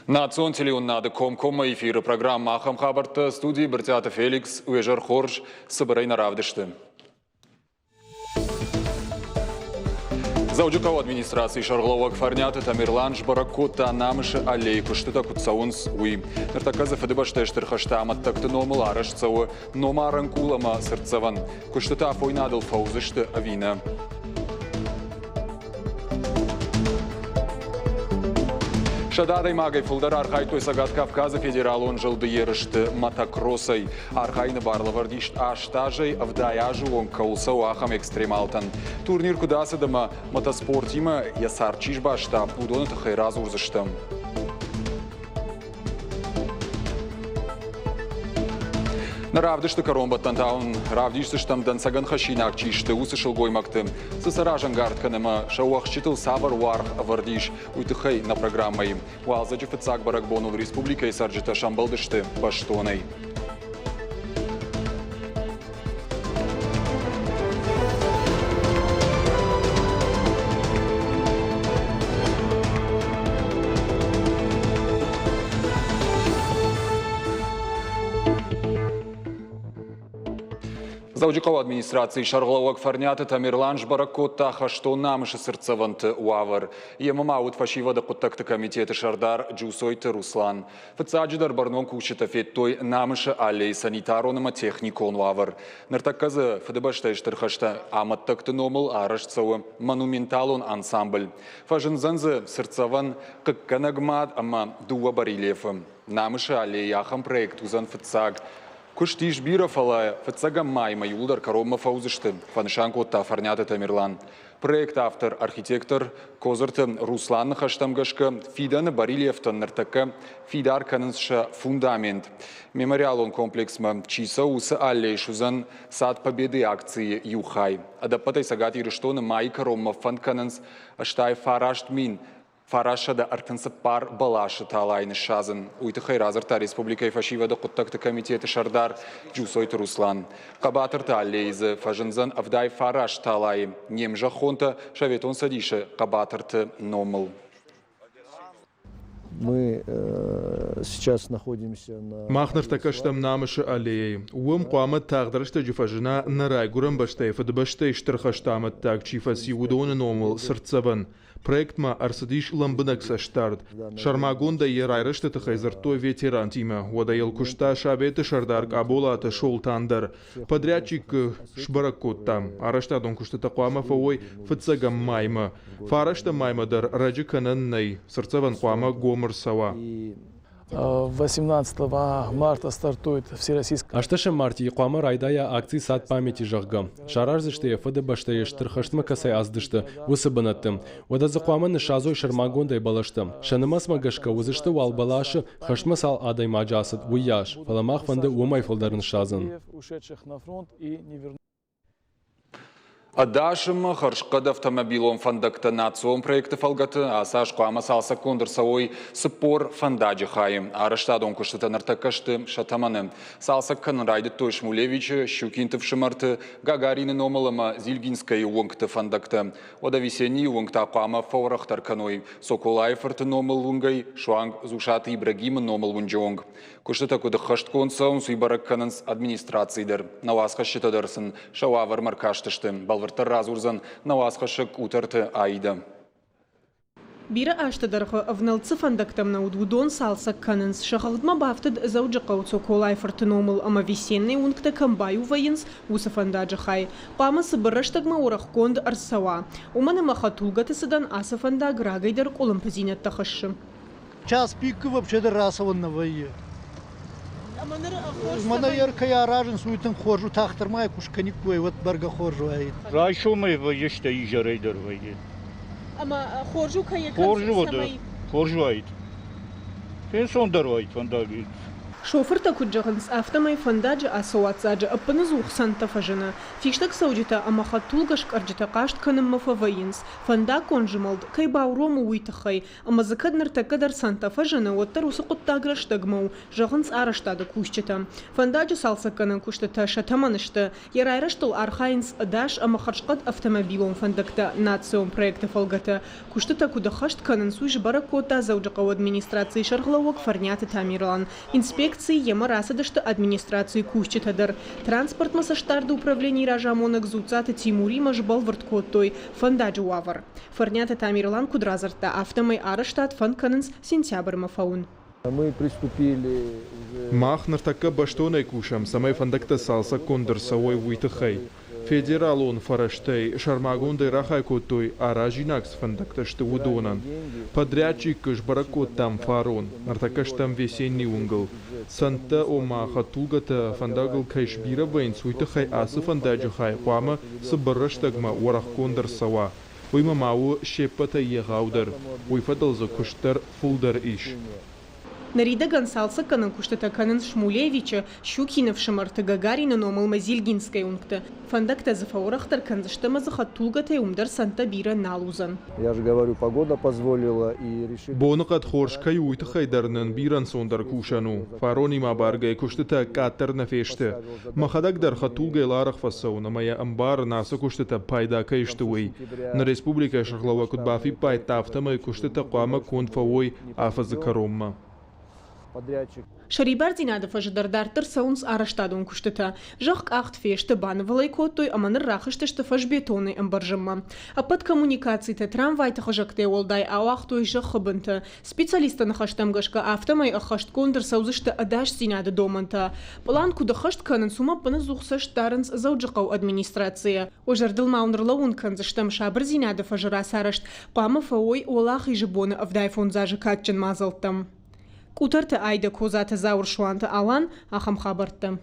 Национ телеуннады комкома эфиры программа Ахам Хабарта студии Бертята Феликс Уежар Хорж Сабарай Наравдышты. Заудюкова администрации Шарглова Кфарнята Тамирлан Жбаракота Намыша Алейку что-то куцаунс уи. Нартаказа Фадыбаштештер Хаштамат так-то номал арашцау номаран кулама сердцеван. Куштата фойнадал фаузышты авина. Шададай магай фулдар архай той сагат Кавказа федерал он жылды ерышты мотокроссой. Архайны барлавардишт аштажай авдаяжу он каулсау ахам экстремалтан. Турнир кудасы дама мотоспортима ясарчиш башта удоны тахайраз урзыштам. Наравдышты коромбат тантаун, равдиштыштам дансаган хашинак чишты усышыл гоймактым. Сысаражан гартканема шауахчитыл сабар варх авардиш уйтыхай на программой. Уалзаджи фыцак баракбонул республикой сарджита шамбалдышты баштоной. Заудюкова администрации Шарглова Кфарнята Тамирлан Жбаракота Хашто Намыша Сердцевант Уавар. Емама утфашивада Куттакта комитета Шардар Джусойта Руслан. Фацаджидар Барнон Кучета Феттой Намыша Алей санитаронама техникон Уавар. Нартаказа Фадыбаштайштер Хашта Аматтакта Номал Арашцау монументалон ансамбль. Фажинзанза Сердцеван Какканагмад Ама Дуа Барилефа. Намыша Алей Яхам проект Узан Фацаг. Куштиш бира фалая, фацага майма юлдар коромма фаузышты, фаншанку тафарнята Тамирлан. Проект автор, архитектор, козырты Руслан Хаштамгашка, фидана барильефтан нартака, фидар канынша фундамент. Мемориалон комплексма чиса уса аллей шузан сад победы акции Юхай. Адапатай сагати рештона май коромма фан канынс, аштай фарашт мин. Фарашада артынсы пар балашы талайны шазын. Уйтыхай разырта республикай фашивада Куттакты комитеты Шардар Джусойты Руслан. Кабатырта аллейзы фажынзан авдай фараш талай. Немжа хонта шаветон садиша кабатырты номыл. Мы сейчас находимся на... Махнартакаштам намышы аллеей. Уым қуамат тағдырышты жуфажына нарайгурам баштай фадыбаштай штырхаштамат так чифаси удоны номыл сыртсабан. Проект ма арсадиш ламбынакса штарт. Шармагонда ерайрышты тахайзартой ветеран тима. Уадайл кушта шабеты шардарк аболата шолтандар. Подрядчик Шбаракоттам. Араштадон кушта тақуама фауой фыцагам майма. Фарашта маймадар раджикананнай. Сыртсабан қуама гомыр сава. 18 марта стартует всероссийская. Ашташа марти иқуама райдая акции сад памяти жахга. Шарарзышты фадыбашты штырхаштма касай аздышты высыбанаттым. Ода зақуама нышазой шармагондай балашты. Шанымас магашка узышты валбалашы хаштма сал адай маджасыд уяш. Фаламах фанды умай фалдарын шазын. Ушедших на фронт и не вернувшихся. Адашым харшқада автомобилом фандакта национ проекты фалгаты, асаш қуама салса кондырсауой спор фандаджи хайым. Араштадон куштата нартакашты шатаманы. Салса канрайды Тойшмулевича, Щукинтов шымарты, Гагарины номалама Зильгинская уонгты фандакта. Ода весенний уонгта қуама фаурахтар каной. Соколайфарты номал унгай, Шуанг Зушаты Ибрагима номал унджонг. Куштата куда хашт консаун суйбарак кананс администрациидер. Навас хашчитадарсын, шауавар маркаштышты. Балвартар разурзан, навас хашак утарты айда. Бира аштадарха авналцы фандактамна удвудон салса кананс. Шахагдма бафтад зауджака уцоколай фартономал, ама весенний унгта камбаю воинс уса фандаджахай. Пама сабараштагма урах конд арсава. Умана махатулгаты садан аса фандаг рагайдар колымпазинят тахашым. Час пик вообще-то расованного е. Мана яркая аражен суетен хоржу тахтармай кушканик кой вот барга хоржу ай. Райшо мы воешта ижарайдар вайе. Ама хоржу кая Хоржу вода. Хоржу айт. Пенсон дарвайт фандаги. Шофер такуджаханс автомай фандаджа асоатсаджа апаназух санта фажина. Фиштак саудита амахатулгаш карджита кашт канам мафаваинс. Фанда конжималд кай баурому уитахай. Амазакаднар такадар санта фажина уаттар усукуттаграш тагмау. Жаханс араштада кушчита. Фандаджа салса канан куштата шатаманышта. Ярайраштул архайнс даш амахаршкат автомобилом фандакта национ проекта фалгата. Куштата кудахашт канан суйш баракота зауджакау администрации шарглауак фарняты Тамирлан. Инспекция Ямарасадашта администрации Кущитадар. Транспорт масаштарда управления Ражамонок Зуцата Тимури Машбал Варткотой Фандаджуавар. Фарнята Тамирлан Кудразарта автомай араштат фанканенс сентябрь мафаун. Мы приступили уже... Махнар така баштонай кушам, самай фандакта салса кондор савой уитахай. Федералон фараштей шармагундай рахай котой аражинакс фандакташты удонан. Подрядчик баракот там фарон, нартакаш там весенний унгл. Санта омаха тугата фандагл кайшбира вейн суйтахай асы фандаджахай пама сабараштагма уарах кондор сава. Уйма мау шепата егаудар, уйфадал за куштар фулдар иш. Нарида Гонсалса канан куштата канан Шмулевича, Щукинов Шамарта Гагарина номал Мазильгинская ункта. Фандакта за фаурахтар канзаштама за хатулгата и умдар Санта-Бира налузан. Я же говорю, погода позволила и решили... Бонакат хорш кай уйтахай дарнан биран сондар кушану. Фарони мабаргай куштата катар на феште. Махадак дар хатулгай ларах фасауна, моя амбар наса куштата пайда кайштуэй. На республика шахлава кутбафи пай тафтама и куштата куама конфауой афазакаромма. Шарибар динада фаждардартер саунс араштадун куштата. Жахк ахт феште банвалай котой аманыр рахышты фаж бетонный амбаржамма. А под коммуникациите трамвайта хажакте олдай ауахтой жахабанта. Специалиста нахаштамгашка автомай ахашт кондер саузышты адаш динада доманта. План куда хашт канан сума паназухсаш таранс зауджакау администрация. Ожардыл маунрлаун канзаштам шабр динада фажра сарашт. Пама фаой олах и жибона авдайфон зажа катчен мазалтам. Кутарта айда козата заур шуанта алан ахам хабарта.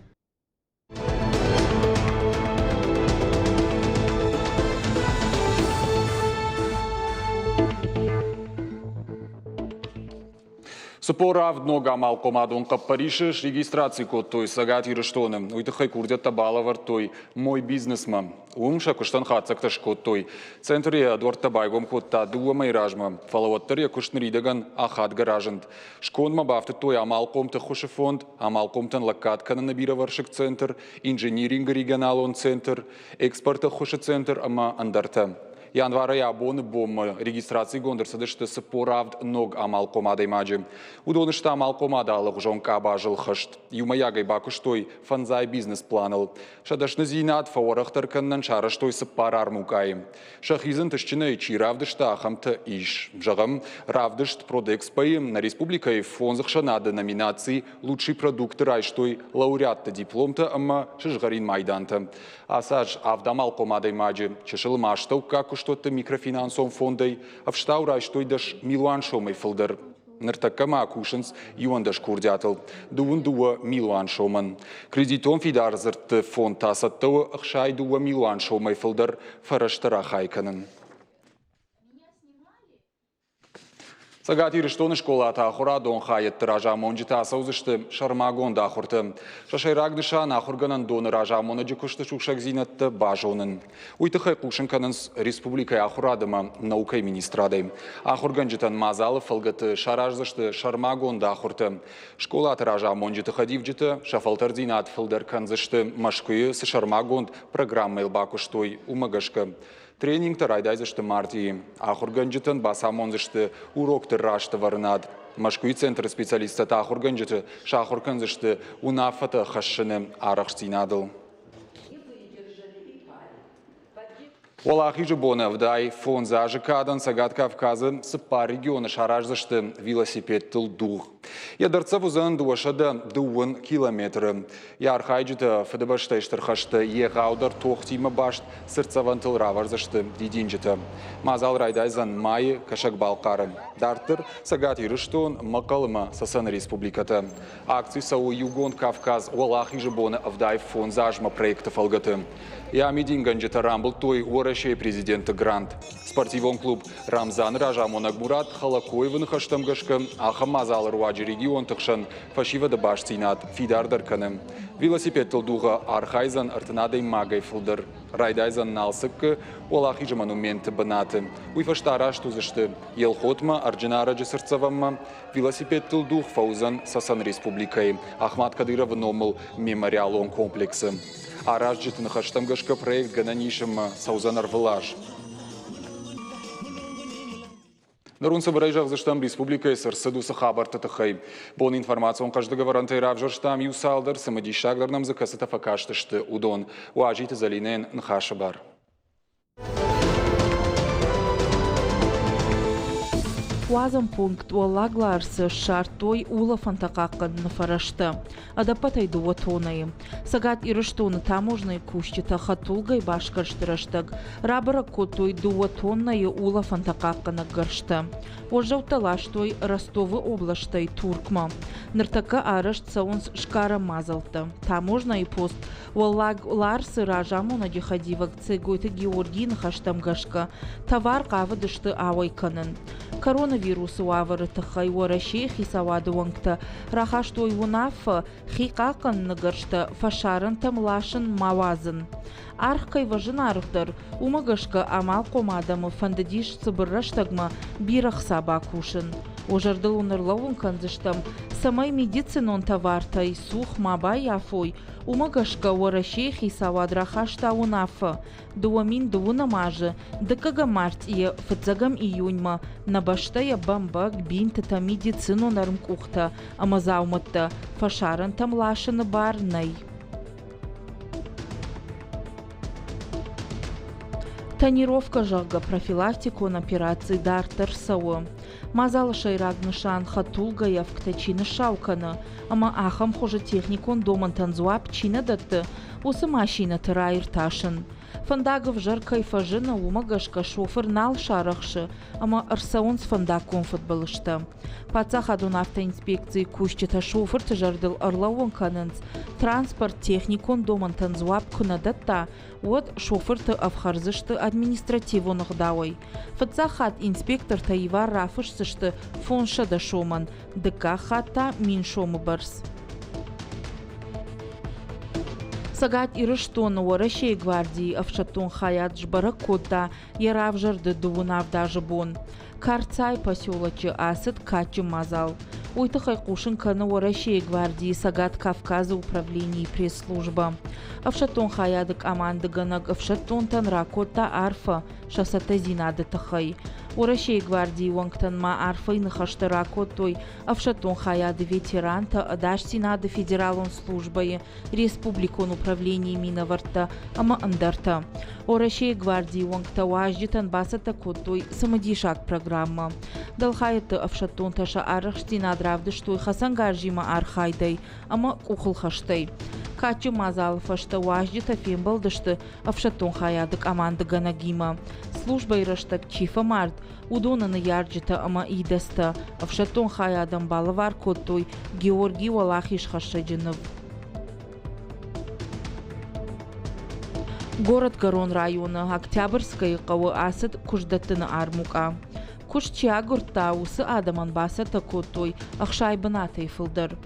Спорав много малко мадон капаришеш регистрации код той сагат ирштоне. Уйтахай курдята балавар той мой бизнесма. Умша куштан хацакташ код той. Центрия дворта байгом котта дуама иражма. Фалаваттария куштнридаган ахат гаражент. Шконма бафты той амалкомта хуше фонд, амалкомтан лакаткана набира варшик центр, инженеринг регионалон центр, экспорта хуше центр ама андарта. Январа ябоны бом регистрации гондырсадышты споравд ног амал комада имаджи. Удонышта амал комада алых жонка бажыл хышт. Юма ягай бакуштой фанзай бизнес планыл. Шадашны зинат фаорахтар каннан шараштой сыппар армукай. Шахизын тышчины ичи равдышта ахамта иш. Жагам равдышт продэкспай на республикой фонзах шанада номинации лучший продукт райштой лауреатта дипломта ама шишгарин майданта. Асаж авдамал комада имаджи. Чешыл маштау какуш что-то микрофинансовым фондой, а в штаура что и даш милуан шомай филдер. Нертакама кушенс юандаш курдятел, дуа милуан шоман. Кредитон фидарзерт фонд тасаттау ахшай дуа милуан шомай филдер фараштара хайканен. Сагати рештоны школа тахура дон хайет ражамон жита саузышты шармагон дахурты. Шашайрагдыша нахурганан дон ражамона жикушты шукшак зинатты бажонын. Уйтыхай кушынканынс республикай ахурадыма наукай министрадой. Ахурган житан мазалы фалгаты шараждышты шармагон дахурты. Школа ражамон житы хадив житы шафалтар зинат филдер канзышты машкуи с шармагон программы илбакуштой умагашка. Тренинг тарайдайзышты мартии. Ахурганжытын басамонзышты уроктыр рашты варынад. Машкуи центр специалиста ахурганжыты шахурканзышты унафата хашшыны арахштинадыл. Олахи жибона вдай фон зажикадан сагат Кавказы сыппар региона шараждышты велосипедтыл дух. Ядарца вузан дуашада 2 километры. Ярхайджыты фдбаштайштырхашты егаудар тоқтима башт сырцавантыл раварзышты дидинжыты. Мазал райдайзан майы кашак балқары. Дартыр сагат ирыштон мақалыма сасан республикаты. Акцию сау югон Кавказ Олахи жибона вдай фон зажма проекта фалгаты. Я мидинганжыты рамбыл той уара Россия президенты Грант. Спортивон клуб Рамзан Ражамон Акмурат Халакоевын хаштамгашка Ахамазал Руаджи регион тахшан фашива да башцинат Фидар Дарканым. Велосипед Толдуга Архайзан Артанадей Магай Фулдер. Райдайзан Налсык Олахижа монументы Банаты. Уйфаштара штузышты Елхотма Арджинара Джесарцавамма. Велосипед Толдуг Фаузан Сасан Республикой. Ахмад Кадыров номал мемориалон комплексы. Аражджитын хаштамгашка проект Гананишем Саузанар Влаж. Нарун собирайжах за штам республика СРСДу Сахабар Татахай. Бон информация он каждого варанта равжар штам Юсалдер самодишагдар нам закасата факашташты удон. Уажите залинен нхашабар. Уазам пункт уаллагларсы шартой ула фантакаккан нафарашты. Адапатай дуатоной. Сагат ирыштуны таможной кущита хатулгай башкарштыраштаг. Рабара котой дуатонной ула фантакаккана гаршты. Ожауталаштой Ростовы облаштай Туркма. Ныртака арышт саунс шкара мазалты. Таможный пост уаллагларсы ражамуна дихадивак цегойты Георгий нахаштамгашка. Товар кавадышты авайканын. Коронавирус уавары тахай уарашей хисавады вангта. Рахаштой вунаф хикакан нагаршта фашаран тамлашын мавазын. Архкай важын архдар, умагашка амал комадамы фандадиш цыбырраштагма бирах сабакушын. Ожардыл унырлауын канзыштам, самай медицинон товартай сух мабай афой, умагашка уарашей хисавад рахашта унафа. Дуамин дуунамажы, дыкага март и фыцагам июньма, набаштая бамбак бинтата медицину нармкухта, амазауматта, фашаран тамлашын барнай. Тонировка жага профилактику на операции Дартер Сауэ. Мазала шайраг нышан хатулга явктачины шаукана, ама ахам хоже техникон доман танзуап чина датты, усы машина тырайр ташын. Фандагов жаркай фажина умагашка шофер нал шарахшы, ама арсаун с фандакон футболышта. Пацах адун автоинспекции кущита шофер тыжардыл арлауын канынц, транспорт техникон доман танзуап кунадатта, вот шофер-то авхарзышты административон гдауай. Фацахат инспектор таива рафышсышты фонша да шоман, дыка хата мин шомы барс. Сагат ирыштон уарашей гвардии авшатон хаят жбаракота яравжарды дуунав даже бон. Карцай поселочи асыт качы мазал. Уйтахай кушын каны уарашей гвардии Сагат Кавказа управлений пресс-служба. Авшатон хаядык амандыганаг авшатон танракота арфа шасата зинады тахай. Уарашей гвардии вангтанма арфа и нахаштаракотой авшатон хаяды ветеранта адаш синады федералон службае республикон управлений миноварта ама андарта. Уарашей гвардии вангта уаждитан басата котой самодишак программа. Далхайты авшатон таша арахштина дравды штой хасангаржима архайдай ама кухылхаштай. Качы мазал фашта уаждита фембалдышты авшатон хаядык аманды ганагима. Служба ирыштак чифа март, удонаны ярджита ама идаста, авшатон хаядам балавар котой Георгий Валахиш хашаджинов. Город Гарон района, Октябрьская кавы асад куждатына армука. Кушчиагурта усы адаман басата котой ахшайбынатай фылдар.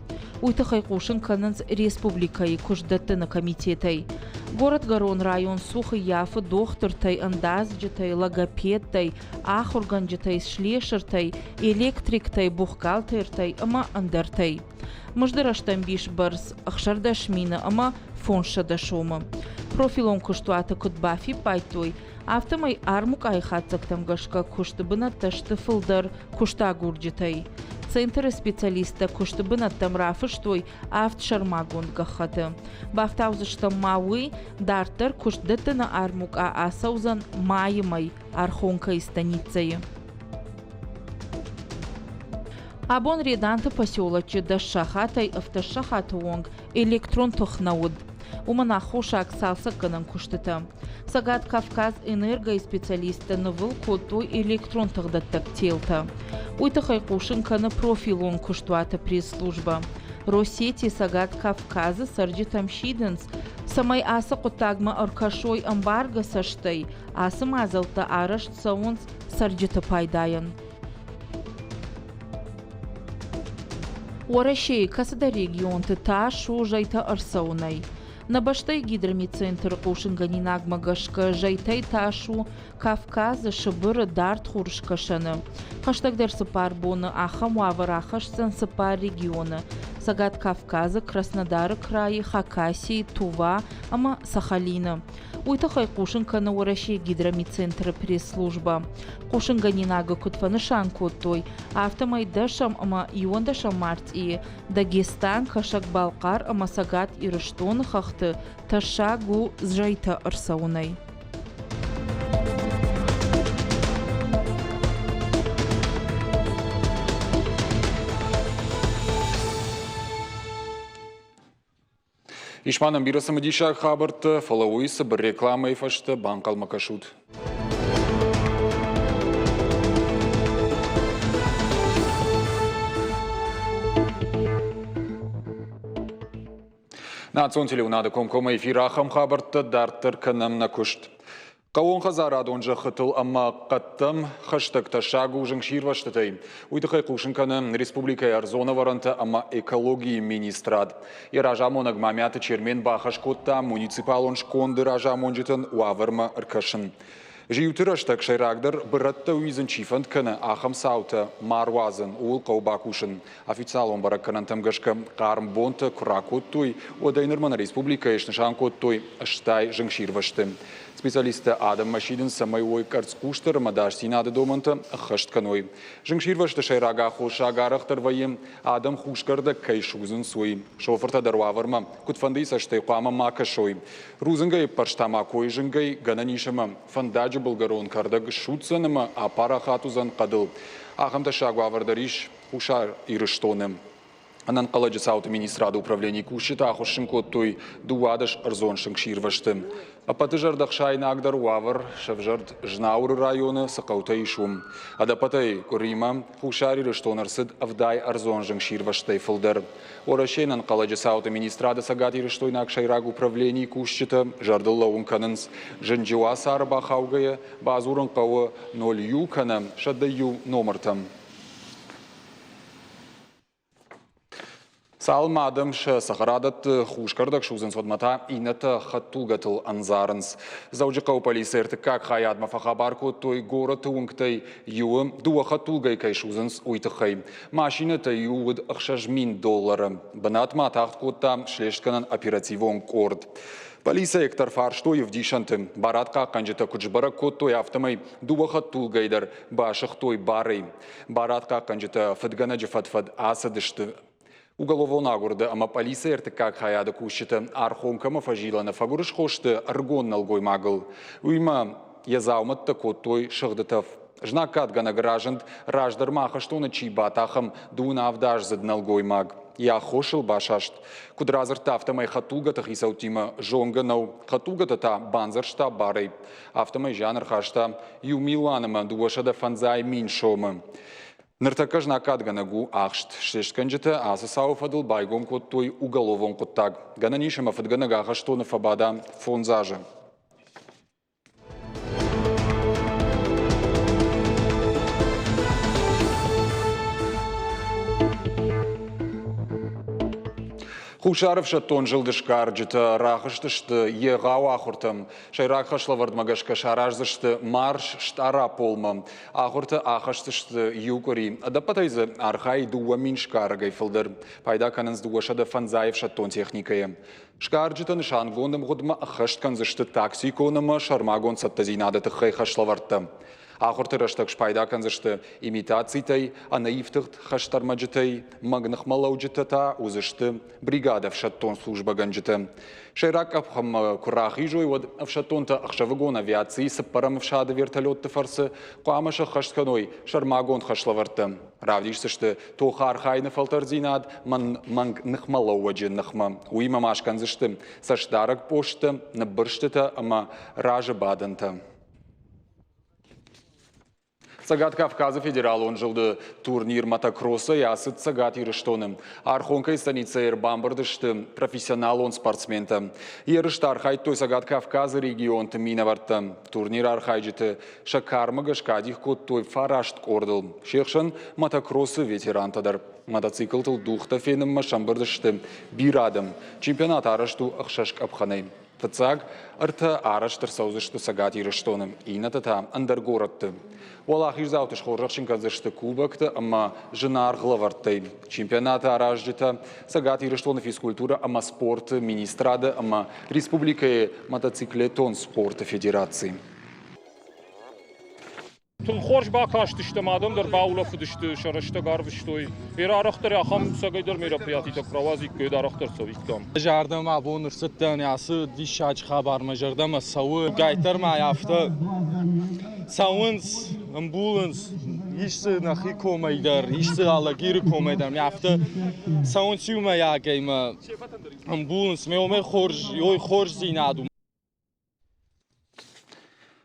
Уйтахай кушын канынц республикай куждатына комитетай. Город Гарон район сухы яфы дохтыртай, андазджитай, логопедтай, ахурганджитай, шлешертай, электриктай, бухгалтертай, ама андартай. Мыждараштан биш барс ахшардашмина, ама фоншадашома. Профилон куштуата кутбафи пайтой, автомай армук айхатцактам гашка куштыбына ташты фылдар куштагурджитай. Центр специалиста куштыбына тамрафы штой авт шармагон гахаты. Бафтаузыштам мауи дартер куштдытына армук асаузан майымай архонка станицей. Абон реданты поселочи дашахатай автошахаты онг электрон тохнауд. Умана хошак салса канан куштыта. Сагат Кавказ энерго специалиста новыл котой электрон тагдаттак телта. Уйтахай кушын каны профилон куштуата пресс-служба. Росети Сагат Кавказа сарджитам шиденс Самай асы құттагма ұрқашой амбарга саштай, асы мазылты арышт сауынс сарджыты пайдайын. Орашей касыда регионты та шу жайта ырсаунай. Набаштай гидромедцентр Кушинганинагма гашка жайтай ташу Кавказы шыбыры дарт хуршкашаны. Хаштагдар сыпар боны ахам ваварахашсан сыпар регионы. Сагат Кавказы, Краснодары крайы, Хакасии, Тува, ама Сахалина. Уйтахай Кушинканы Орашей гидромедцентр пресс-служба. Кушинганинага кутфанышан куттой. Автомайдашам ама иондашам март и Дагестан хашак Балкар ама Сагат ирыштон хахты ташагу жайта ырсаунай. Ишманым бирасы мадишак хабарты, фалауисы бір реклама ефашты банк алмакашуд. Национ телеунады комкома эфир ахам хабарты дартыр кінім на күшт. Қауын қазарад онжа қытыл амма қаттым хаштагта шагу жың ширваштытай. Уйдықай құшынканы республика Арзона варанты амма экологии министрад. И ражамонаг мамяты чермен бахашкотта муниципал он шконды ражамонжитын уавырма ыркашын. Жиютыр аштак шайрагдар бұратта уизын чифант кіні ахам сауты маруазын уыл қаубакушын. Официал он барак кінантам гашка қарым бонты күракоттуй, одайнырман республика ешнышан коттой аштай жың ширвашты. Специалисты Адам Машидин самай ой карцкуштар мадаш синады доманты хышт каной. Жың ширвашты шайрага хоша гарахтар вайым Адам хушкарда кайшузын суй. Шофырта дарваварма кутфанды саштай қама макашой. Рузынгай парштама кой жынгай гананишама фандаджи Болгарон кардаг шутсанама апара хатузан қадыл. Ахамта шагвавардариш хушар ирыштоным. Анан қаладжы сауты министрады управления кушита ахушын коттой дуадаш арзоншын ширвашты. Апаты жардақ шайна агдар уавар шавжард жнауры районы сақаута ишум. Адапатай Рима хушар ирыштонарсыд авдай арзоншын ширваштай фылдар. Орашейнан қаладжы сауты министрады сагат ирыштойнак шайраг управления кушита жардыл лауын канынс жынжуа сары бахаугая базурын қауы 0 ю канам шадда ю номартам. Салмадым шы сахарадат хушкардак шузын содмата инаты хаттулгатыл анзарынс. Заужықау полиция ертікак хаядма фахабарку той город уңктай юы дуа хаттулгай кай шузынс уйтықай. Машинаты юыд $6,000. Бынатма тахт котта шлештканан оперативон корд. Полиция ектар фаршто евдишанты. Баратка канжета кучбара коттой автомай дуаха тулгайдар башых той барай. Баратка канжета фадгана джифатфад асадышты. Уголовна города, ама полиция ертикак хаяда кушита архонкама фажилана фагурыш хошты аргон налгой магыл. Уйма язауматта коттой шагдатав. Жнакат гана граждан раждар маха что на чибатахам дуна авдаж зад налгой маг. Я хошил башашт. Кудразар тафтамай хатулгатах исаутима жонганау. Хатулгата та банзаршта барай. Автомай жанр хашта юмиланама дуашада фанзай миншома. Ныртака жнакат ганагу ахшт. Шешканджета асасау фадыл байгом коттой уголовон коттаг. Гананишама фадганага хаштона фабада фонзажа. Хушаров шаттон жылдышкар жыты рахыштышты еғау ахуртым. Шайрақ хашлавардмагашка шараждышты марш штара полмам. Ахурты ахаштышты юкори. Адапатайзы архай дуа миншкар гайфылдыр. Пайда канынз дуашада фанзаев шаттон техникая. Шкар жыты нышан гондым ғудма ахашткан зышты такси конымы шармагон саттазинады тықхай хашлавардты. Ахурты раштак шпайда канзышты имитацийтай, а наивтыхт хаштармаджытай, магнахмалауджытата узышты бригада в шаттон служба ганджыты. Шайрак абхам курахи жойвод в шаттонта ахшавыгон авиации саппарам в шады вертолетты фарсы қуамаша хаштканой шармагон хашлаварты. Равдишсышты тоха архайны фалтардзинад магнахмалауджы нахма. Уйма машканзышты сашдарак пошты набырштыта ама ражы баданта. Сагат Кавказа федерал он жылды турнир мотокросса ясыт сагат ирыштоным. Архонка станица бамбардышты профессионал он спортсменты. Ерышты архайт той сагат Кавказа регион минаварты. Турнир архайджиты шакарма гашкадих кот той фарашт кордыл. Шехшын мотокроссы ветерантадар. Мотоцикл тыл духта фенім машамбардышты бирадым. Чемпионат арышту ақшашк апханай. Фыцаг арта араштыр саузышты сагат ирыштоным. Инатата андергоратты. Олах ирзаутыш хоржақшын казышты кубакты, ама жына арғылавартай. Чемпионаты араждыта сагат ирыштоны физкультура, ама спорты министрады, ама республикае мотоциклетон спорты федерации. Tüm hoş bakaştı işte madem der bağlafı düştü şaraşta garvıştı. Bir araktır ya ham sagaydır merapiyati tak pravazik köy araktır saviktam. Jardım abun ürsütten yası dişaç haber majardım savu gaytar ma yafta. Savunz ambulans işse nahi komaydar işse alagir komaydar yafta. Savunz yuma ya gayma ambulans me xorj zinadu.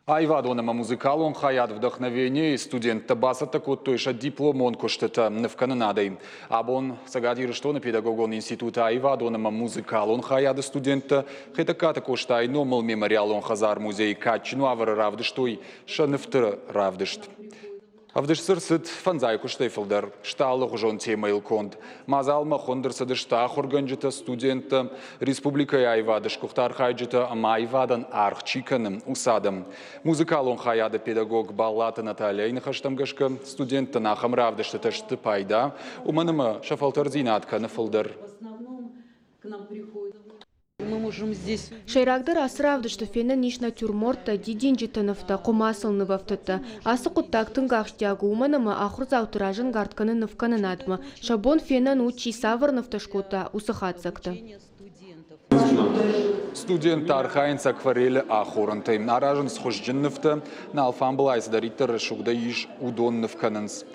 Айвадонама музыкалон хаят вдохновение студент табаса такот тойша дипломон коштета невкананадай. Абон сагадир что на педагогон института Айвадонама музыкалон хаят студента хетаката коштай номал мемориалон хазар музей качну авар равдыштой шанефтер равдышт. Авдышсыр сыт фанзай куштайфылдар, шталы ғужон темайл конд. Мазал махондырсы дыштах органжыта студента республика Айвадыш кухтар хайджыта ама Айвадан архчиканым усадым. Музыкалон хаяды педагог Баллата Наталья инхаштамгашка студента нахам равдышты ташты пайда, уманымы шафалтар зинатканы фылдар. Мы можем здесь... Шайрагдыр асыравды, что фена ниш натюрмортта, дидинжитановта, комасылны вафтыта. Асы куттактын гахштягу, уманымы ахур заутыражын гартканы нывканы надмы. Шабон фенан учи савырныфта шкута, усыхатсакта. Студент архайнц акварели ахурынты. Аражын схожджынныфта, на алфан былайс дариттыр шугда иш удон нывканынс.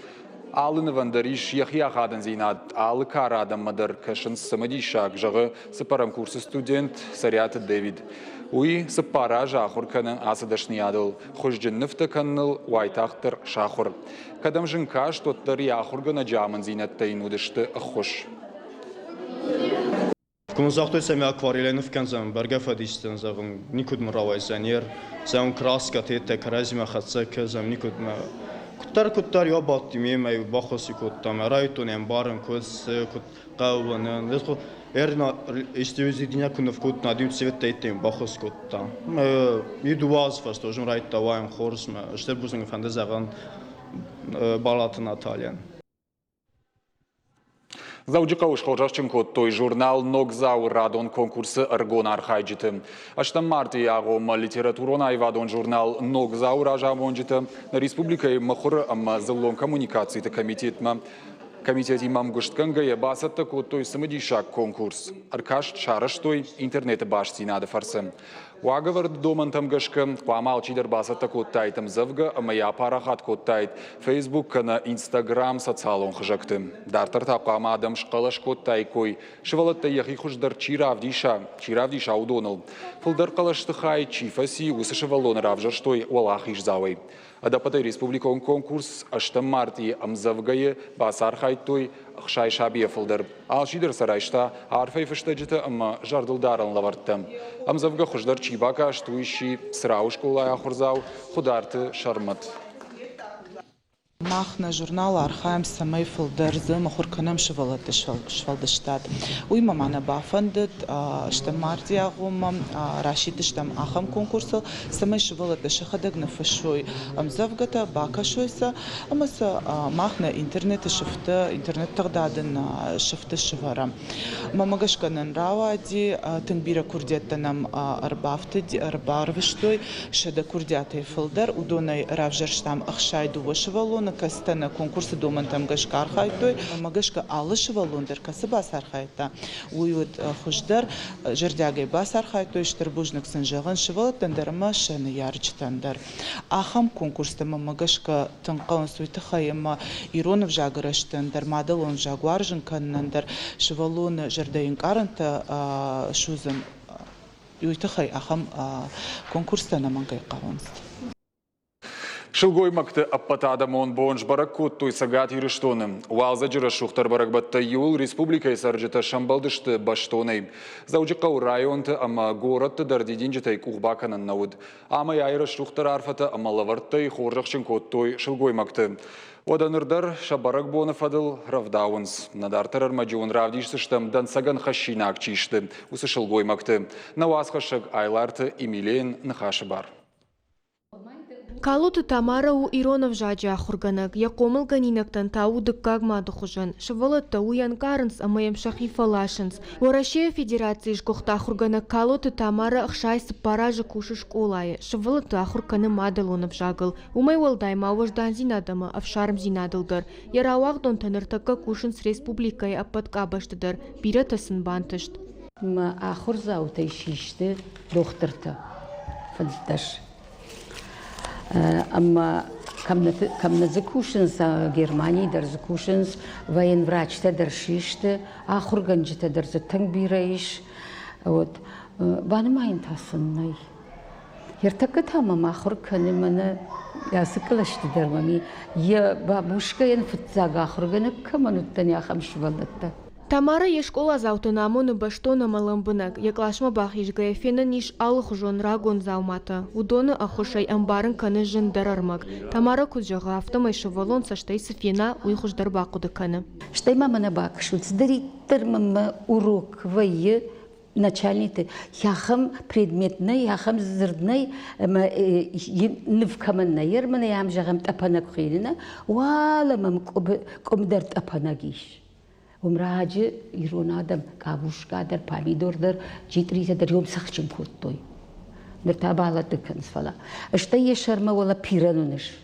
Алыны вандариш яхияхадын зинат, алы карадам мадар кашын самадишак, жағы сыпарам курсы студент Сарят Дэвид. Уи сыпара жахурканы асадашны адыл, хожджынныфта канныл уайтақтыр шахур. Кадам жынка штоттыр яхургана джамын зинаттайын удышты хош. Коммунзахтой сами акварелены в концам, баргафадистан завын никуд муравайзанер, завын краска тете каразима хацака, завын никуд Куттар я баттим емай бахоси куттам райтунем барен кус кут каванен лесхо эрна истивизидиня кунов кут надим цвет тайтем бахос куттам иду ваз фаст ожун райта вайм хорсма штер бузун фандазаган Баллата Наталья. Зауджикауш хоржавченко той журнал Ногзау радон конкурсы аргон архайджиты. Аштам марти ягом литературон айвадон журнал Ногзау ражавонджиты. На республикой махур ама залон коммуникации комитет имам гуштканга ебасат тако той самодишак конкурс. Аркаш шараш той интернет башти надо фарсем. Уаговар домантам гашка, памал чидер басат тако тайтам завга, ама я парахат ко тайт Facebook на Instagram социалон хжакты. Дартар тапама адам шкалаш ко тайкой. Швалатта яхи хуждар чиравдиша удонал. Фулдар калашты хай чифаси усышевалон равжар той уалахиш завай. Адапатай республикон конкурс аштам марти амзавгае басар хайтой хшай шабия фылдар. Алшидер сарайшта арфай фыштаджита ама жардылдаран лаварттам. Амзавга хуждар чибака аштуиши сраушкулая хурзау хударты шармат. Махна журнал архаем самай филдерзы махурканам швалдыштад. Уйма мана бафандыт штам мартия гумам рашид штам ахам конкурсал самай швалаты шахадаг нафашой амзавгата бакашойса амаса махна интернет шифта интернет тагдадын шифта швара. Мамагашканан равади тынбира курдеттанам арбарвыштой шада курдятай филдер удонай равжарштам ахшайду вышвалон кастана конкурсы домантам гашкар хайтой магашка алышва лондер касыба сархайта уйут хуждар жердягай басар хайтой штер бужник сынжаган швалаттан дарма шаны ярчтандар ахам конкурста магашка тынкан суйты хайма иронов жагырыштан дармадал он жагуаржын каннандар швалон жердайын каранта шузым уйты хай ахам конкурста намангай каванст. Шылгой макты аппатада мон бонж баракут той сагат ирыштоны. Уалза жыра шухтар баракбатта юл республика саржыта шамбалдышты баштонай. Заужықау районты ама горатты дардидинжитай кухбаканан науд. Ама яйры шухтар арфата ама лаварттай хоржақшын коттой шылгой макты. Оданырдар шабарак боны фадыл равдауынс. Надартарар маджуын равдишсыштым дансаган хашинак чишты. Усы шылгой макты. Науаз хашыг айларты имилейн нахашы бар. Калуты Тамара у Иронов жаджа хурганак, я комыл ганинактан тау дыккагма духужан, шывалатта у янкарынс амаем шахифалашынс. Орашея федерации жгохта хурганак Калуты Тамара ахшайсы паражы кушы школае, шывалатта ахурканы мадалонов жагыл. Умай валдайма вождан зинадама, авшарм зинадылдар. Ярауагдон таныртакка кушынс республикай аппатка баштыдар, биратасын бантышт. Ма ахурзаутай шишты дохтырта, фаддаш. Amma kam na zakушенс Германии дар закушенс военврачта дар шиште ахурганжита дар затанг бираиш вот банмайн тасыннай ертакка тамам ахурканы мана ясыклашты дар мами я бабушка ен футзага ахурганы камануттан яхамшвалатта. Тамара ешкола заутынамоны баштона маламбынак, яклашма бахишгая фена ниш алых жон рагон заумата. Удоны ахушай амбарын каны жын дарармак. Тамара куджага автомай шавалон саштайсы фена уйхуждар бакуды каны. Штай мамана бакшуц, дариттер мама урок вайы начальниты. Яхам предметный, яхам зырдный, нывкаманна ермана ям жагам тапанак хирина, вала мам комдар тапанагиш. Умраджи иронадам кавушкадар помидордар житритадар ёмсахчим коттой. Нертабала дыканс фала. Ашта ешарма вала пирануныш.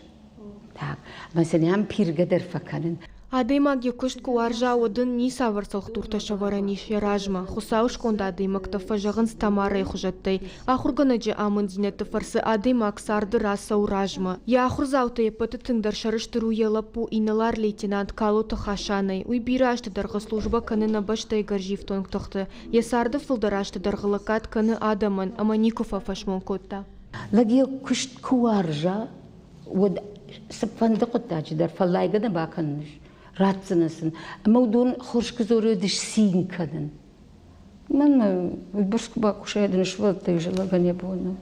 Так, масаням пиргадар факанын. Адаймак якышт куаржа одын ни саварсалх турта шавараниш яражма. Хусауш конда адаймак тафажагын стамара хужаттай. Ахурганаджи амын зинеты фарсы адаймак сарды раса уражма. Я ахурзаута епаты тыңдар шарыштыру елапу иналар лейтенант Калута Хашанай. Уй бирашты дарга служба канына баштай гаржив тонгтохты. Я сарды фылдарашты даргалакат каны адаман, ама никуфа фашмон котта. Лаги кышт куаржа вот сапфандыкоттачы дар фалайгада баканыш. Ратсынасın. Ama udun hoşkı zoru diş sin kadın. Ben başka bakuşaydım şuvaltı jalagan yaponu.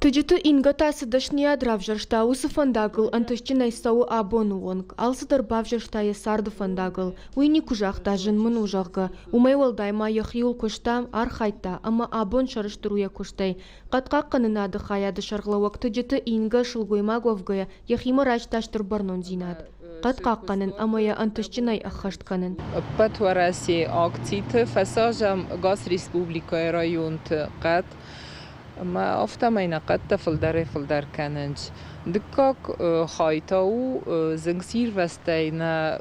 Тыжыты ингата сыдашния дравжаршта усы фандагыл антышчинай сау абонуонг. Алсыдар бавжаршта ясарды фандагыл. Уйни кужахта жынмын ужарга. Умай валдайма яхиул куштам архайта, ама абон шарыштыруя куштай. Қатқа қанынады хаяды шарғлауак тыжыты инга шылгойма говгая яхима рачташтыр барнон зинад. Қатқа қанын амая антышчинай ахаштканын. Патвараси акциты фасажам газ республикой районты қат. ما افتماینا قد فلدر کننج دکاک خایتاو زنگسیر وستاینا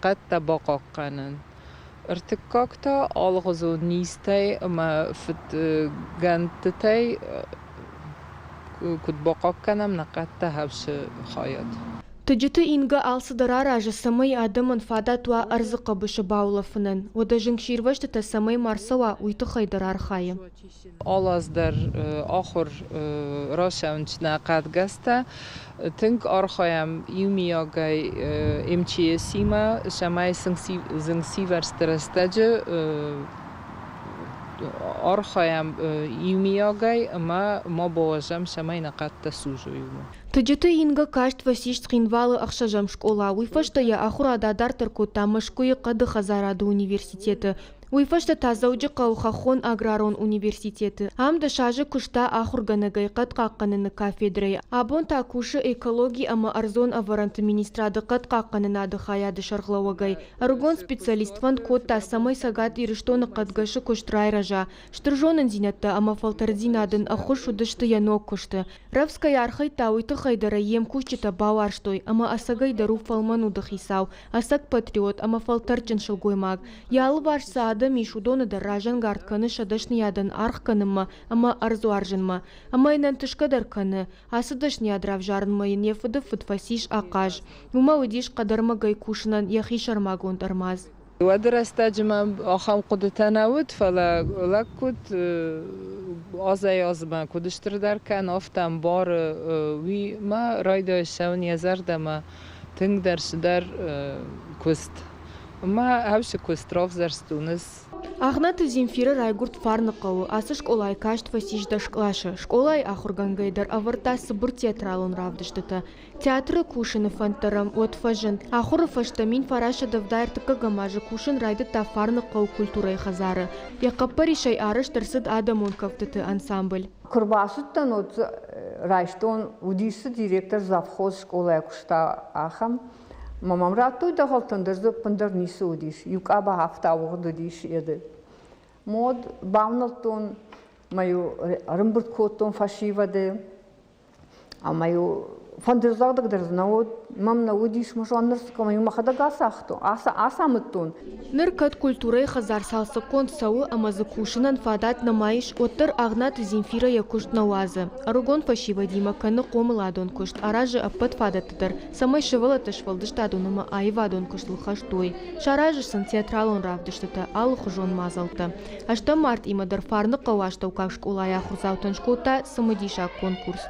قد تباقا کنن ارتکاک تا آلغزو نیستای ما فت گنتتای کد باقا کنم نقد تهبش خایت Тыжыты инга алсыдара ражы самай адамын фадатуа арзықа бұшы баулафынын. Ода жыңширвашты та самай марсауа уйты хайдар архайы. Алаздар ахыр рашаунчна қадгаста. Тынк архаям юмиягай МЧСима шамай зыңсиверстырастаджы архаям юмиягай ма баважам шамай нақатта сужуюму. Тыжыты инга кашт васиш тхинвалы ахшажам школа. Уйфашта я ахурада дартырку тамашкуи қады хазарады университеты. Уйфашта тазауджы қауқахон аграрон университеты. Амда шажы кушта ахурганагай қатқаққаныны кафедрай. Абон такушы экологи ама арзон аваранты министрады қатқаққанынады хаяды шарғлауагай. Аргон специалист ван котта самай сагат ирыштоны қатгашы куштрай ража. Штыржонын зинатты ама фалтардинадын ахуш удышты янок кушты. Равскай архай тауйты хайдара ем кучыта бауарштой, ама асагай дару фалману дыхисау. Асак патриот ама фалтарчын шылгоймаг. Ялы барса Мишудоны да ражан гартканы шадашниядан архканымма, ама арзу аржынма. Ама инан тышкадар каны, асыдашниядырав жарынмайын ефыды фытфасиш ақаж. Ума удиш қадарма гай кушынан яхи шармагон тармаз. ودرستجمع أخام قد تناوت فلا لكت آزای آزمان کدشتر در کن آفتم بار وی ما رایده شون یزر دم تنگ درش در کست ما هوش کستراف زرستونس Ахнат Земфира Райгурт Фарныкова, асы школай каштва сиждаш клаша. Школай ахургангайдар аварта сыбыр театралын равдыштыта. Театры кушыны фантарам от фажын. Ахуры фаштамин фараша давдайртыка гамажы кушын райды та Фарныкова культурай хазары. Яқаппари шай арыш тарсыд адамон кафтыты ансамбль. Курбасыттан от райштон удисы директор завхоз школай кушта ахам. Мамам ратуй да халтандырды пындар нисы удиш. Юкаба хафта уғды диш еді. Мод бауналтон маю рымбырт коттон фашивады. А маю фандырзагдагдыр знауд. Мам на удиш мажуаннырсыка маю махадага асахту. Асамыттон. Ныркат культурай хазар салсы конт сауы амазы кушынан фадат намайш оттыр Агнат Земфира якушт науазы. Аругон фашива дима каны комыладон кушт. Аражы аппат фадаттыдыр. Самай шывалатыш валдыштадунымы айвадон куштылхаштой. Шаражысын театралон равдыштыты алых жон мазалты. Ашта март имадыр Фарныкова аштаукак школая хурзаутын школта самыдиша конкурс.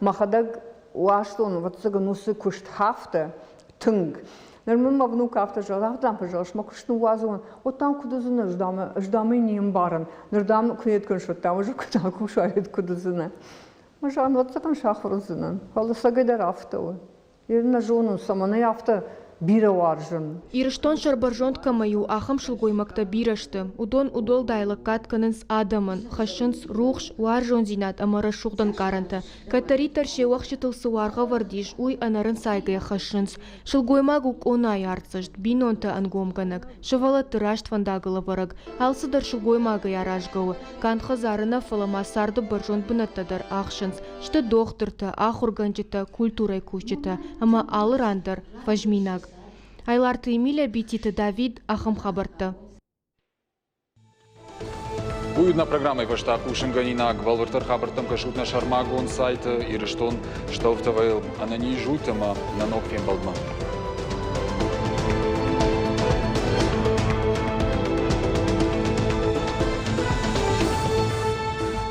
Махадаг уаштон ватсыгын усы кушт хафта тынг. Нормально внук автожал, там пожалуйста, макушну вазу, вот там куда зна, ждам и не баран, нердам кует коншот, там уже куда кушает куда зна. Мажан вот такой шахвар зна, халса гайдар автовый, и на жону самоне авто бира варжен. Ирыштон шарбаржонтка маю ахам шылгоймакта бирашты. Удон удол дайлы катканынс адамын, хашынс рухш варжон зинат амара шуғдан каранты. Катари тарше вақшытылсы варға вардиш уй анарын сайгая хашынс. Шылгоймагук онай арцышт, бинонты ангомганак. Шывала тырашт вандагылы вараг. Алсыдар шылгоймагай аражгауы. Кантха зарына фалама сарды баржон бынаттадар ахшынс. Шты доқтырты, ахурганчыты, культурай кучыты. Ама алыр андар, фажминаг. Айларты Эмилия Бититы Давид Ахам Хабарты. Буюдна программа Ивашта Кушинганина Гвалвартар Хабартам Кашутна Шармагон сайта Ирыштон Штовтавайл Анани Жутама на Нокфем Балдма.